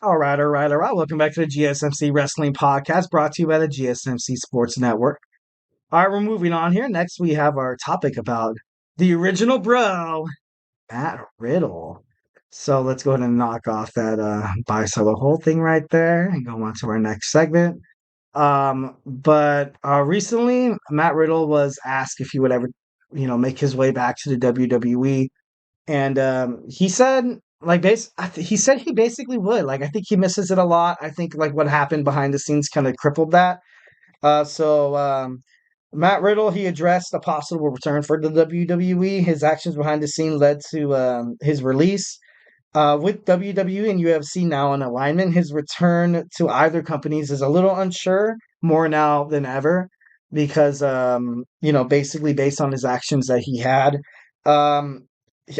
All right. Welcome back to the GSMC Wrestling Podcast brought to you by the GSMC Sports Network. All right, we're moving on here. Next, we have our topic about the original bro, Matt Riddle. So let's go ahead and knock off that buy solo whole thing right there and go on to our next segment. But recently, Matt Riddle was asked if he would ever, make his way back to the WWE. And he said, he said he basically would. Like, I think he misses it a lot. I think like what happened behind the scenes kind of crippled that. So Matt Riddle, he addressed a possible return for the WWE. His actions behind the scene led to his release. With WWE and UFC now in alignment, his return to either companies is a little unsure, more now than ever, because basically based on his actions that he had. Um,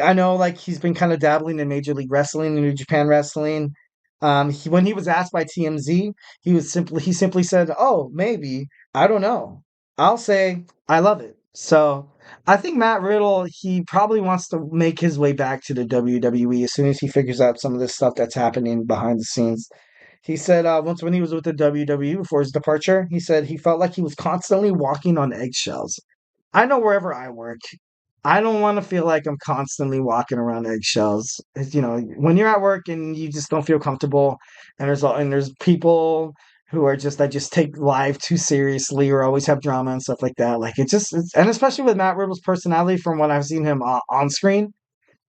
I know like he's been kind of dabbling in Major League Wrestling and New Japan Wrestling. When he was asked by TMZ, he simply said, "Oh, maybe. I don't know. I'll say I love it." So I think Matt Riddle, he probably wants to make his way back to the WWE as soon as he figures out some of this stuff that's happening behind the scenes. He said once when he was with the WWE before his departure, he said he felt like he was constantly walking on eggshells. I know wherever I work, I don't want to feel like I'm constantly walking around eggshells. When you're at work and you just don't feel comfortable, and there's people who are just that just take life too seriously or always have drama and stuff like that. Like and especially with Matt Riddle's personality, from what I've seen him on screen,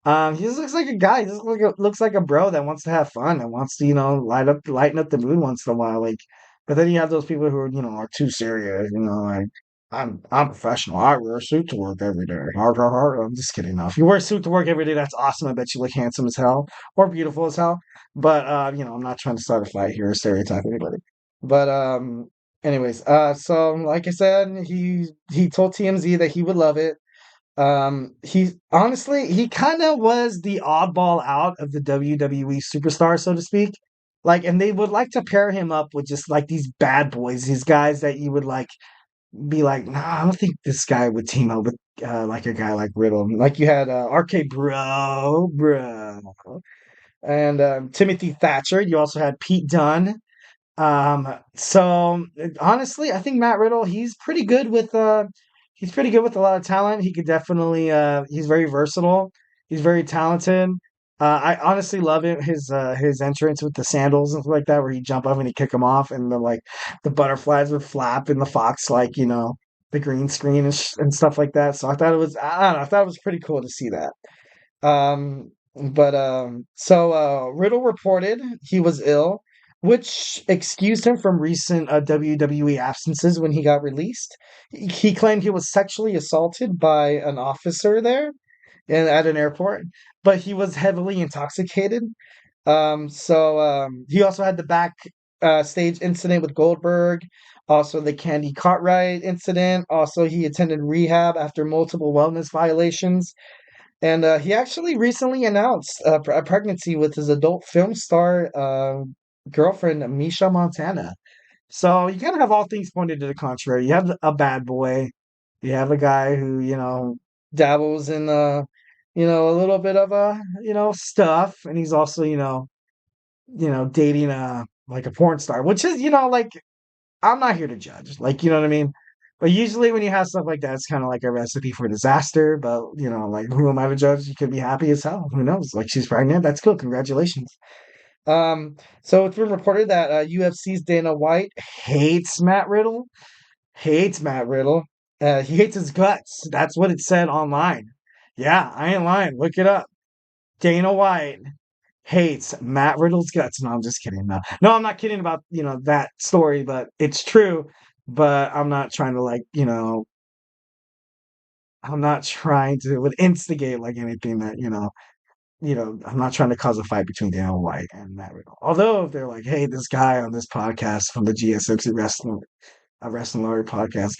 he just looks like a guy. He just looks like a bro that wants to have fun and wants to lighten up the mood once in a while. Like, but then you have those people who are too serious. Like I'm professional. I wear a suit to work every day. Hard, hard, hard. I'm just kidding. Now, if you wear a suit to work every day, that's awesome. I bet you look handsome as hell or beautiful as hell. But I'm not trying to start a fight here or stereotype anybody. But anyways, so like I said, he told TMZ that he would love it. He honestly, he kind of was the oddball out of the WWE superstar, so to speak. Like, and they would like to pair him up with just like these bad boys, these guys that you would like be like, nah, I don't think this guy would team up with like a guy like Riddle. Like you had RK Bro, and Timothy Thatcher. You also had Pete Dunne. So honestly, I think Matt Riddle, he's pretty good with a lot of talent. He could definitely he's very versatile. He's very talented. I honestly love it his entrance with the sandals and stuff like that, where he'd jump up and he'd kick them off, and the butterflies would flap in the fox, like the green screen and stuff like that. So I don't know, I thought it was pretty cool to see that. But Riddle reported he was ill, which excused him from recent WWE absences when he got released. He claimed he was sexually assaulted by an officer there and at an airport, but he was heavily intoxicated. He also had the back stage incident with Goldberg, also the Candy Cartwright incident. Also, he attended rehab after multiple wellness violations. And he actually recently announced a pregnancy with his adult film star girlfriend, Misha Montana. So you kind of have all things pointed to the contrary. You have a bad boy. You have a guy who, dabbles in, a little bit of stuff. And he's also, dating like a porn star, which is, like, I'm not here to judge. Like, you know what I mean? But usually when you have stuff like that, it's kind of like a recipe for disaster. But, like, who am I to judge? You could be happy as hell. Who knows? Like, she's pregnant. That's cool. Congratulations. So it's been reported that UFC's Dana White hates Matt Riddle. He hates his guts. That's what it said online. Yeah, I ain't lying. Look it up. Dana White hates Matt Riddle's guts. No, I'm just kidding. No, I'm not kidding about that story, but it's true. But I'm not trying to I'm not trying to would instigate like anything that I'm not trying to cause a fight between Dana White and Matt Riddle. Although if they're like, hey, this guy on this podcast from the GSMC Wrestling Laureate Podcast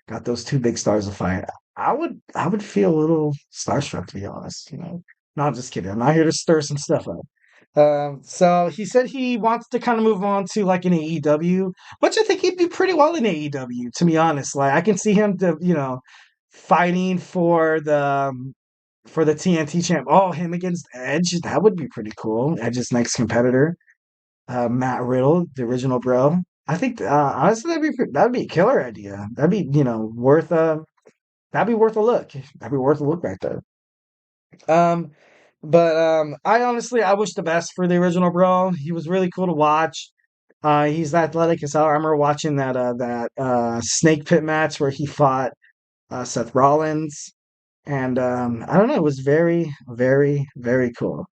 got those two big stars to fight. I would feel a little starstruck, to be honest. No, I'm just kidding. I'm not here to stir some stuff up. So he said he wants to kind of move on to like an AEW, which I think he'd be pretty well in AEW, to be honest. Like I can see him fighting for the TNT champ. Oh, him against Edge. That would be pretty cool. Edge's next competitor. Matt Riddle, the original bro. I think honestly that'd be a killer idea. That'd be worth that'd be worth a look. That'd be worth a look right there. Um, but I wish the best for the original bro. He was really cool to watch. He's athletic as hell. I remember watching that snake pit match where he fought Seth Rollins, and I don't know, it was very, very, very cool.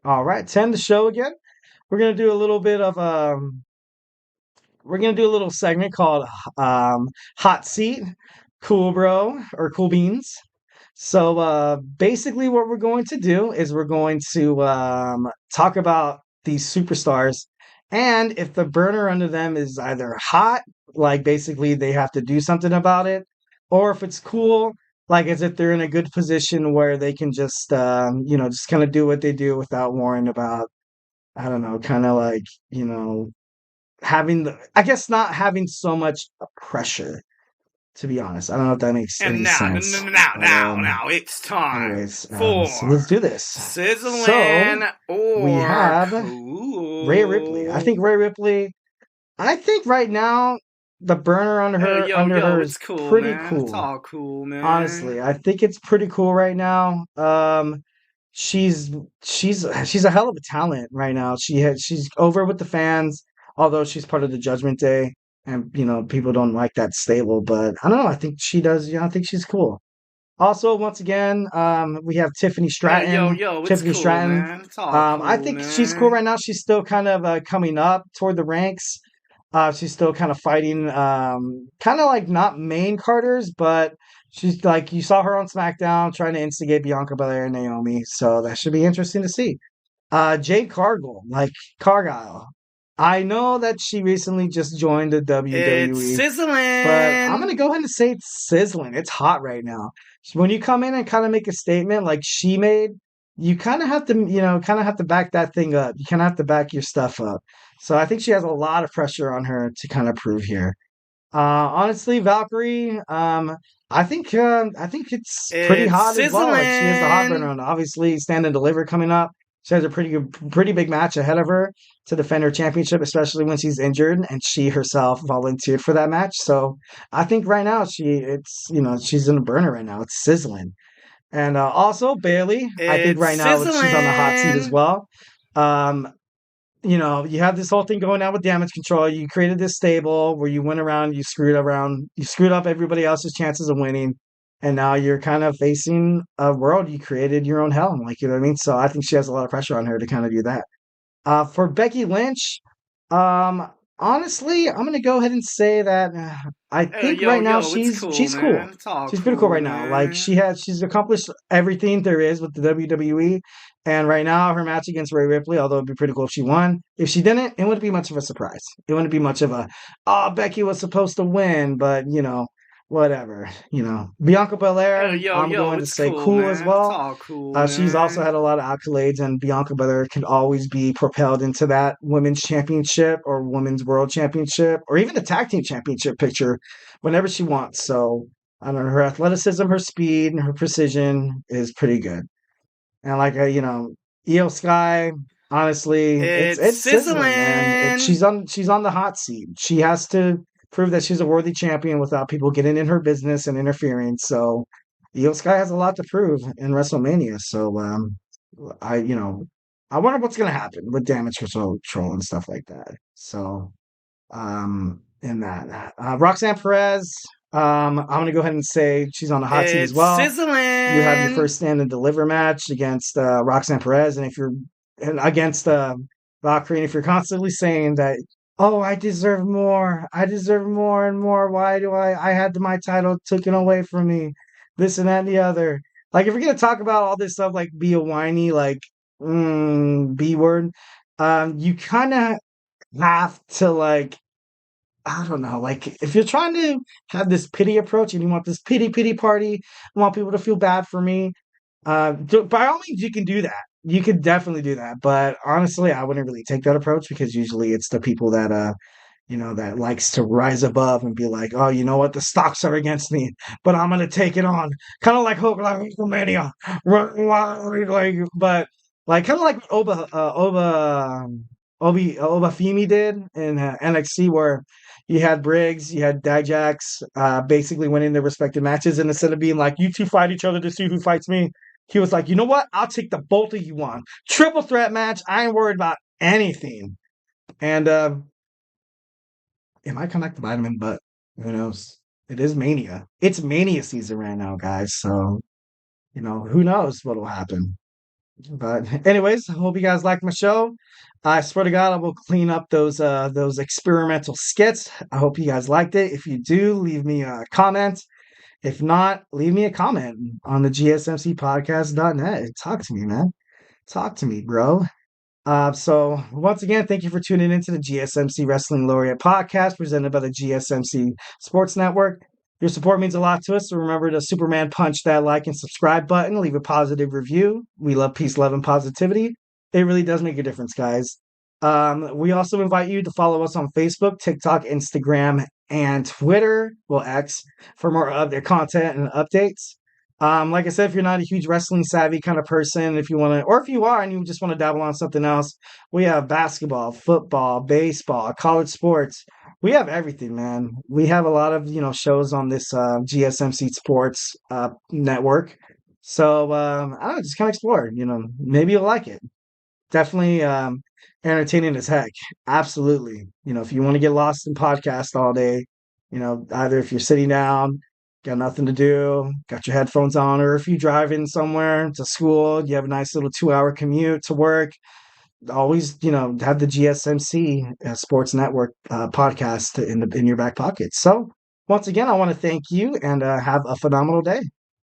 All right, to end the show again, we're gonna do a little bit of we're gonna do a little segment called Hot Seat, Cool Bro or Cool Beans. So basically, what we're going to do is we're going to talk about these superstars, and if the burner under them is either hot, like basically they have to do something about it, or if it's cool, like as if they're in a good position where they can just just kind of do what they do without worrying about, I don't know, kind of like having I guess not having so much pressure, to be honest. I don't know if that makes any sense. Now, it's time Anyways, for so let's do this. sizzling So or we have cool. Rhea Ripley. I think right now the burner on her her is cool, pretty man. cool. It's all cool, man. Honestly, I think it's pretty cool right now. She's a hell of a talent right now. She's over with the fans, although she's part of the Judgment Day, and people don't like that stable. But I don't know. I think she does. I think she's cool. Also, once again, we have Tiffany Stratton. Tiffany cool, Stratton. Man. It's all cool, I think she's cool right now. She's still kind of coming up toward the ranks. She's still kind of fighting, kind of like not main Carters, but she's like, you saw her on SmackDown trying to instigate Bianca Belair and Naomi, so that should be interesting to see. Jade Cargill. I know that she recently just joined the WWE. It's sizzling. But I'm gonna go ahead and say it's sizzling. It's hot right now. So when you come in and kind of make a statement like she made, you kind of have to back that thing up. You kind of have to back your stuff up. So I think she has a lot of pressure on her to kind of prove here. Honestly, Valkyrie, I think it's pretty hot as well. Like, she has the hot burner on. Obviously, Stand and Deliver coming up. She has a pretty big match ahead of her to defend her championship, especially when she's injured, and she herself volunteered for that match. So I think right now she's in a burner right now. It's sizzling. And also Bailey, I think right now she's on the hot seat as well. You have this whole thing going on with Damage Control. You created this stable where you went around, you screwed up everybody else's chances of winning, and now you're kind of facing a world you created your own hell. Like, you know what I mean? So I think she has a lot of pressure on her to kind of do that. For Becky Lynch, honestly, I'm gonna go ahead and say that I think right now she's cool. She's pretty cool right now. Like, she's accomplished everything there is with the WWE, and right now her match against Rhea Ripley, although it'd be pretty cool if she won. If she didn't, it wouldn't be much of a surprise. It wouldn't be much of a Becky was supposed to win, but whatever. Bianca Belair, I'm going to say cool as well. She's also had a lot of accolades, and Bianca Belair can always be propelled into that women's championship or women's world championship or even the tag team championship picture whenever she wants. So I don't know, her athleticism, her speed, and her precision is pretty good. And like Io Sky, honestly, it's sizzling, man. She's on the hot seat. She has to prove that she's a worthy champion without people getting in her business and interfering. So Io Sky has a lot to prove in WrestleMania. So I wonder what's gonna happen with Damage Control and stuff like that. So in that Roxanne Perez, I'm gonna go ahead and say she's on the hot seat as well. Sizzling. You have your first Stand and Deliver match against Roxanne Perez, and against Valkyrie, and if you're constantly saying that, oh, I deserve more and more. Why do I had my title taken away from me? This and that and the other. Like, if you're gonna talk about all this stuff, like be a whiny, like B word, you kind of have to, like, I don't know, like, if you're trying to have this pity approach and you want this pity party, I want people to feel bad for me, by all means, you can do that. You could definitely do that. But honestly, I wouldn't really take that approach, because usually it's the people that, that likes to rise above and be like, oh, you know what? The stocks are against me, but I'm going to take it on. Kind of like Hulkamania. But like, kind of like Obafemi did in NXT, where you had Briggs, you had Dijax, basically winning their respective matches, and instead of being like, you two fight each other to see who fights me, he was like, you know what? I'll take the both of you on. Triple threat match. I ain't worried about anything. And it might come back to vitamin, but who knows? It is Mania. It's Mania season right now, guys. So, who knows what will happen. But anyways, I hope you guys like my show. I swear to God, I will clean up those experimental skits. I hope you guys liked it. If you do, leave me a comment. If not, leave me a comment on the gsmcpodcast.net. Talk to me, man. Talk to me, bro. So once again, thank you for tuning into the GSMC Wrestling Laureate Podcast presented by the GSMC Sports Network. Your support means a lot to us, so remember to Superman punch that like and subscribe button, leave a positive review. We love peace, love, and positivity. It really does make a difference, guys. We also invite you to follow us on Facebook, TikTok, Instagram, and Twitter, well, X, for more of their content and updates. Like I said, if you're not a huge wrestling savvy kind of person, if you want to, or if you are and you just want to dabble on something else, we have basketball, football, baseball, college sports. We have everything, man. We have a lot of, shows on this GSMC Sports network. So, I don't know, just kind of explore, maybe you'll like it. Definitely entertaining as heck. Absolutely. If you want to get lost in podcast all day, either if you're sitting down, got nothing to do, got your headphones on, or if you're driving somewhere to school, you have a nice little 2-hour commute to work, always, have the GSMC Sports Network podcast in your back pocket. So once again, I want to thank you and have a phenomenal day.